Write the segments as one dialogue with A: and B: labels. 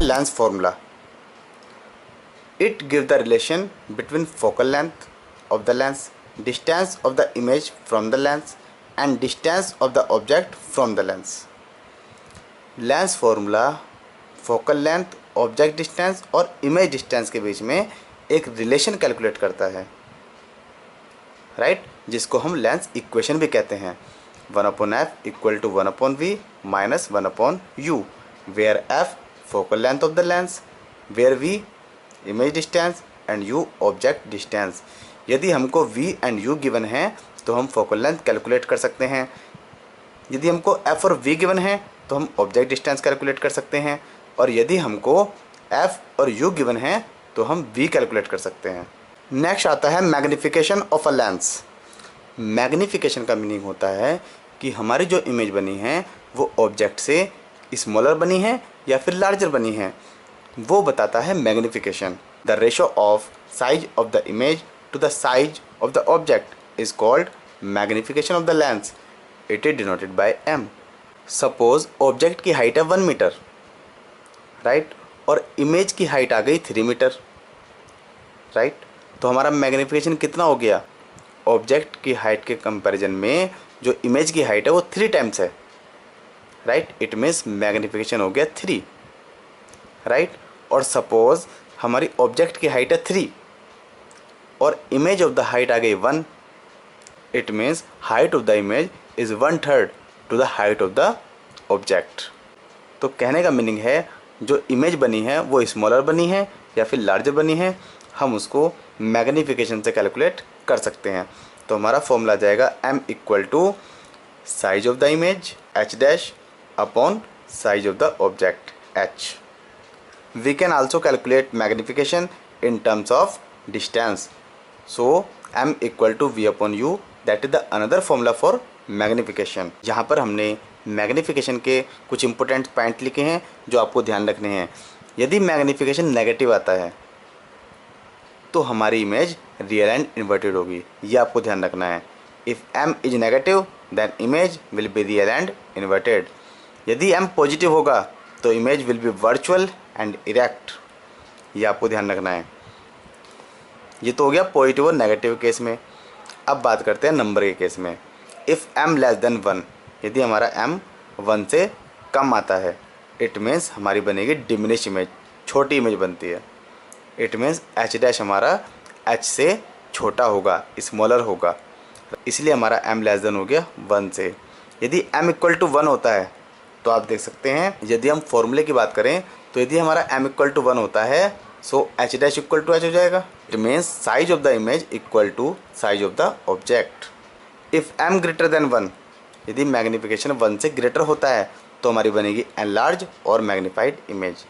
A: Lens formula. It give the relation between focal length of the lens, distance of the image from the lens and distance of the object from the lens. Lens formula focal length, object distance और image distance के बीच में एक relation calculate करता है, right, जिसको हम lens equation भी कहते हैं। 1/f equal to 1/v minus 1/u, where f focal length of the lens, where v image distance and u object distance. यदि हमको v एंड u गिवन है तो हम फोकल लेंथ कैलकुलेट कर सकते हैं। यदि हमको f और v गिवन है तो हम ऑब्जेक्ट डिस्टेंस कैलकुलेट कर सकते हैं, और यदि हमको f और u गिवन है तो हम v कैलकुलेट कर सकते हैं। नेक्स्ट आता है magnification of a lens. Magnification का मीनिंग होता है कि हमारी जो इमेज बनी है वो ऑब्जेक्ट से स्मॉलर बनी है या फिर लार्जर बनी है, वो बताता है magnification. The ratio of size of the image to the size of the object is called magnification of the lens. It is denoted by m। Suppose object की हाइट है 1 मीटर, राइट, और image की height आ गई 3 metre, right, तो हमारा magnification कितना हो गया? ऑब्जेक्ट की हाइट के कंपैरिजन में जो इमेज की हाइट है वो 3 टाइम्स है, राइट, इट मीन्स मैग्निफिकेशन हो गया 3, राइट। और सपोज हमारी ऑब्जेक्ट की हाइट है 3 और इमेज ऑफ द हाइट आ गई 1, it means height of the image is 1/3 to the height of the object. तो कहने का मीनिंग है जो इमेज बनी है वो स्मॉलर बनी है या फिर लार्जर बनी है, हम उसको मैग्निफिकेशन से कैलकुलेट कर सकते हैं। तो हमारा फॉर्मूला जाएगा m equal to size of the image h' upon size of the object h। We can also calculate magnification in terms of distance. So m equal to v upon u, that is the another formula for magnification. यहाँ पर हमने magnification के कुछ important point लिखे हैं जो आपको ध्यान रखने हैं। यदि मैग्निफिकेशन नेगेटिव आता है तो हमारी इमेज रियल एंड इन्वर्टेड होगी, ये आपको ध्यान रखना है। If m is negative then image will be real and inverted. यदि m पॉजिटिव होगा तो image will be virtual and erect, ये आपको ध्यान रखना है। ये तो हो गया पॉजिटिव और नेगेटिव केस में। अब बात करते हैं नंबर के केस में। इफ़ m लेस देन 1, यदि हमारा m 1 से कम आता है, इट मीन्स हमारी बनेगी डिमिनिश इमेज, छोटी इमेज बनती है। इट मीन्स h' हमारा h से छोटा होगा, स्मॉलर होगा, इसलिए हमारा m लेस देन हो गया 1 से। यदि m इक्वल टू 1 होता है तो आप देख सकते हैं, यदि हम फॉर्मूले की बात करें तो यदि हमारा m इक्वल टू 1 होता है so h' equal to h हो जाएगा। It means size of the image equal to size of the object. If m greater than 1, यदि मैग्निफिकेशन 1 से ग्रेटर होता है तो हमारी बनेगी एनलार्ज और मैग्नीफाइड इमेज।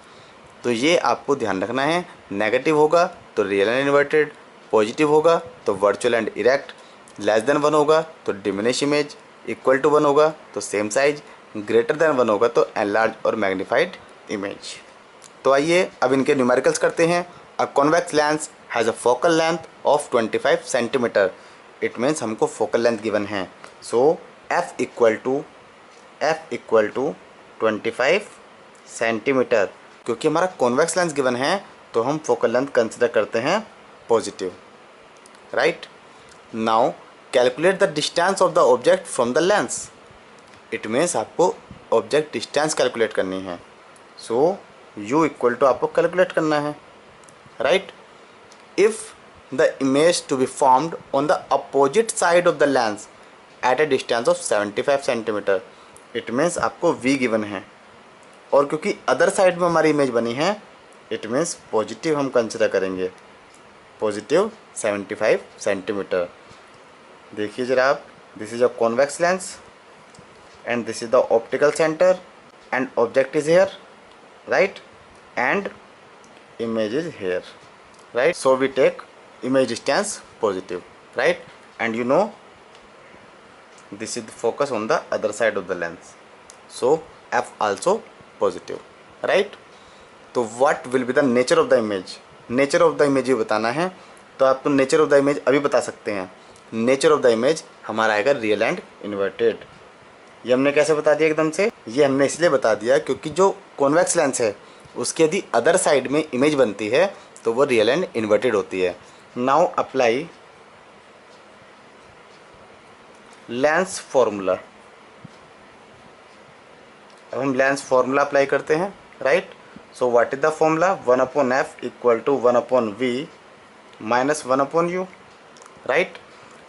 A: तो ये आपको ध्यान रखना है। नेगेटिव होगा तो रियल एंड इन्वर्टेड, पॉजिटिव होगा तो virtual and erect, less than 1 होगा तो डिमिनिश इमेज, इक्वल टू 1 होगा तो सेम साइज, ग्रेटर देन 1 होगा तो एनलार्ज और मैग्नीफाइड इमेज। तो आइए अब इनके न्यूमेरिकल्स करते हैं। A convex lens has a focal length of 25 centimetre. It means हमको फोकल लेंथ गिवन है। सो f इक्वल टू 25 सेंटीमीटर। क्योंकि हमारा कॉन्वेक्स लेंस गिवन है तो हम फोकल लेंथ कंसिडर करते हैं positive, right. Now calculate the distance of the object from the lens. It means आपको ऑब्जेक्ट डिस्टेंस कैलकुलेट करनी है। सो u इक्वल टू आपको कैलकुलेट करना है, right. If the image to be formed on the opposite side of the lens at a distance of 75 centimetre, it means आपको v given है, और क्योंकि other side में हमारी इमेज बनी है इट मीन्स पॉजिटिव हम कंसिडर करेंगे, पॉजिटिव 75 सेंटीमीटर। देखिए जरा आप, this is a convex lens and this is the optical centre and object is here, right, and image is here, right. So we take image distance positive, right, and you know this is the focus on the other side of the lens, so f also positive, right. तो what will be the nature of the image? nature of the image ये बताना है, तो आप तो nature of the image अभी बता सकते हैं। nature of the image हमारा आएगा रियल एंड इन्वर्टेड। ये हमने कैसे बता दिया एकदम से? ये हमने इसलिए बता दिया क्योंकि जो कॉन्वेक्स लेंस है उसके यदि अदर साइड में इमेज बनती है तो वो रियल एंड इन्वर्टेड होती है। Now apply lens formula. अब हम लेंस फॉर्मूला अप्लाई करते हैं, right. So what is the formula, 1/f equal to 1/v minus 1/u, right.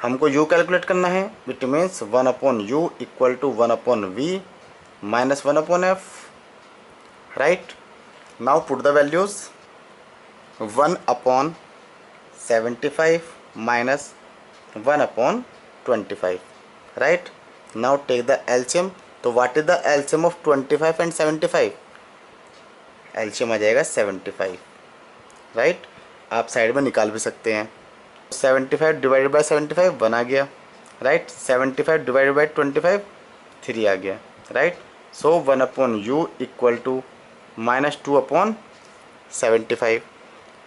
A: हमको u कैलकुलेट करना है, it means 1/u equal to 1/v minus 1/f, right. Now put the values, 1/75 minus 1/25, right. Now take the LCM. तो what is the LCM of 25 and 75, LCM आ जाएगा 75, right. आप side में निकाल भी सकते हैं। 75 डिवाइडेड बाय 75 1 आ गया, राइट। 75 डिवाइडेड बाय 25 3 आ गया, right. So 1/u equal to minus 2/75,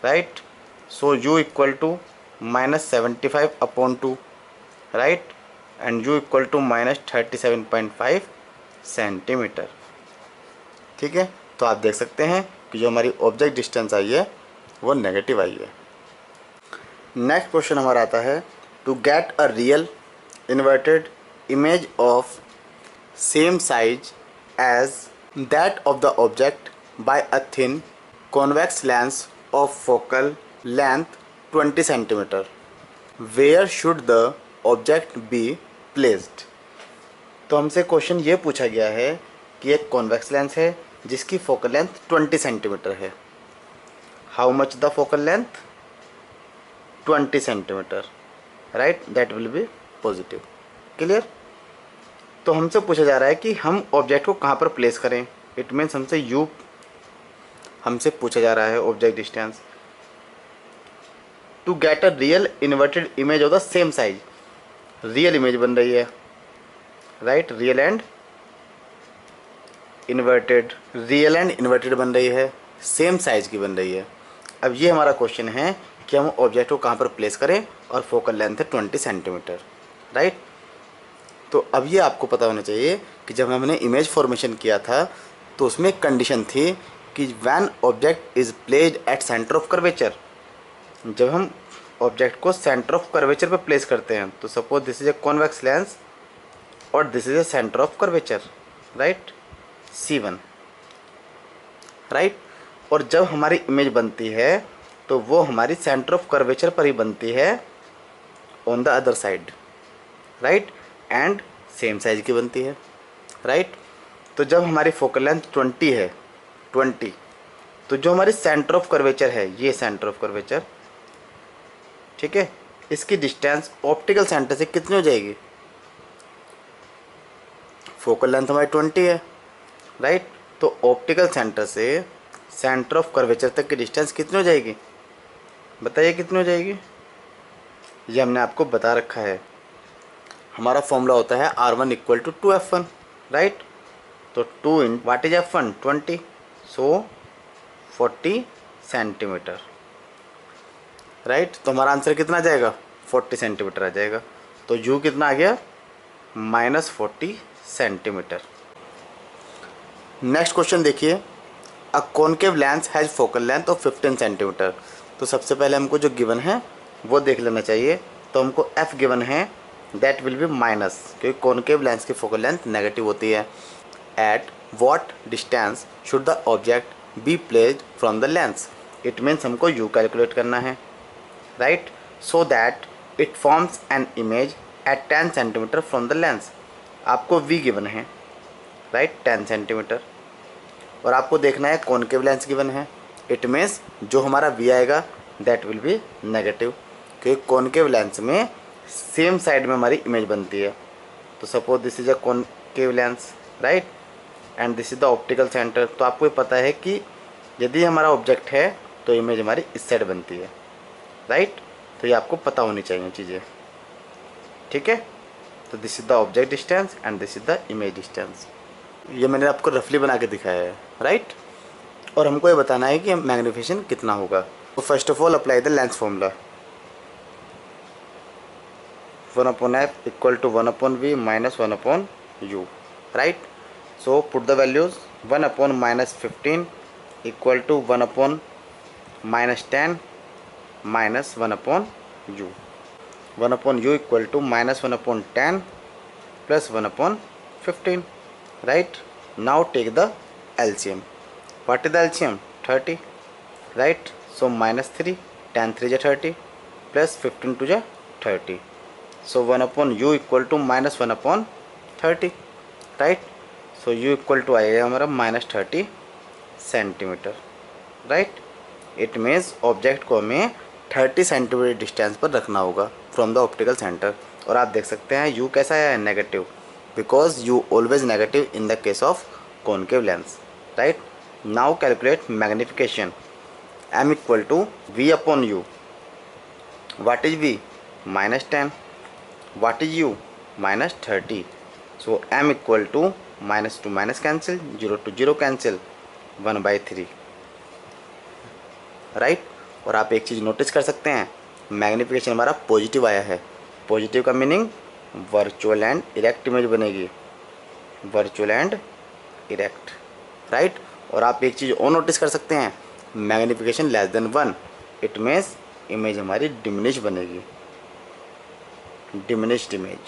A: right. So u equal to minus 75/2, right, and u equal to minus 37.5 centimetre, ठीक है। तो आप देख सकते हैं कि जो हमारी ऑब्जेक्ट डिस्टेंस आई है वो नेगेटिव आई है। नेक्स्ट क्वेश्चन हमारा आता है, to get a real inverted image of same size as that of the object by a thin convex lens of focal length 20 centimetre, where should the object be placed. तो हमसे question ये पूछा गया है कि एक कॉन्वेक्स लेंस है जिसकी फोकल लेंथ 20 सेंटीमीटर है। How much the focal length, 20 centimetre, right, that will be positive, clear. तो हमसे पूछा जा रहा है कि हम ऑब्जेक्ट को कहाँ पर प्लेस करें, इट मीन्स हमसे पूछा जा रहा है object distance. To get a real inverted image of the same size, real image बन रही है, राइट, रियल एंड इन्वर्टेड बन रही है, सेम साइज की बन रही है। अब ये हमारा क्वेश्चन है कि हम ऑब्जेक्ट को कहाँ पर प्लेस करें और फोकल लेंथ है 20 सेंटीमीटर, राइट। तो अब ये आपको पता होना चाहिए कि जब हमने इमेज फॉर्मेशन किया था तो उसमें एक कंडीशन थी कि when object is placed at centre of curvature, जब हम ऑब्जेक्ट को सेंटर ऑफ कर्वेचर पर प्लेस करते हैं, तो suppose this is a convex lens और this is a centre of curvature, right, C1, right. और जब हमारी इमेज बनती है तो वो हमारी सेंटर ऑफ कर्वेचर पर ही बनती है on the other side, right, and same size की बनती है, राइट। तो जब हमारी फोकल लेंथ 20 है, 20, तो जो हमारी सेंटर ऑफ कर्वेचर है, ये सेंटर ऑफ कर्वेचर, ठीक है, इसकी डिस्टेंस ऑप्टिकल सेंटर से कितनी हो जाएगी, फोकल लेंथ हमारी 20 है, राइट। तो ऑप्टिकल सेंटर से सेंटर ऑफ कर्वेचर तक की डिस्टेंस कितनी हो जाएगी, बताइए कितनी हो जाएगी। ये हमने आपको बता रखा है, हमारा फॉर्मूला होता है R1 equal to 2F1, right. तो 2 in what is F1, 20, so 40 centimetre, right. तो हमारा आंसर कितना आ जाएगा, 40 सेंटीमीटर आ जाएगा। तो U कितना आ गया, -40 सेंटीमीटर। नेक्स्ट क्वेश्चन देखिए, a concave lens has focal length of 15 centimetre. तो सबसे पहले हमको जो गिवन है वो देख लेना चाहिए। तो हमको F गिवन है, दैट विल बी माइनस, क्योंकि कॉनकेव लेंस की फोकल लेंथ नेगेटिव होती है। At what distance should the object be placed from the lens, it means हमको U कैलकुलेट करना है, right, so that it forms an image at 10 centimetre from the lens. आपको V given है, right, 10 centimetre, और आपको देखना है concave lens given है, इट मीन्स जो हमारा V आएगा दैट विल बी नेगेटिव, क्योंकि कॉनकेव लेंस में सेम साइड में हमारी इमेज बनती है। तो suppose this is a concave lens, right, and this is the optical centre. तो आपको ये पता है कि यदि हमारा ऑब्जेक्ट है तो इमेज हमारी इस साइड बनती है, राइट। तो ये आपको पता होनी चाहिए चीज़ें, ठीक है। तो this is the object distance and this is the image distance. ये मैंने आपको रफली बना के दिखाया है, राइट। और हमको ये बताना है कि मैग्नीफिकेशन कितना होगा। तो first of all apply the lens formula, 1/f equal to 1/v minus 1/u, right. So put the values, 1/-15 equal to 1/-10 minus 1/u। 1/u equal to -1/10 plus 1/15, right. Now take the LCM. What is the LCM? 30, right? So -3, 10 3 is 30 plus 15 2 is 30. So 1/u equal to -1/30, right? So u equal to आएगा हमारा -30 centimetre, right. It means object को हमें 30 centimetre distance पर रखना होगा from the optical centre. और आप देख सकते हैं u कैसा है, negative, because u always negative in the case of concave lens, right. Now calculate magnification. m equal to v/u। what is v? -10. what is u? -30. so m equal to -2 minus cancel, 0 to 0 cancel, 1/3, right. और आप एक चीज़ notice कर सकते हैं, magnification हमारा positive आया है। Positive का meaning virtual and erect image बनेगी, वर्चुअल एंड इरेक्ट, राइट। और आप एक चीज़ और नोटिस कर सकते हैं, magnification less than 1, it means image हमारी डिमिनिश बनेगी, डिमिनिश्ड इमेज।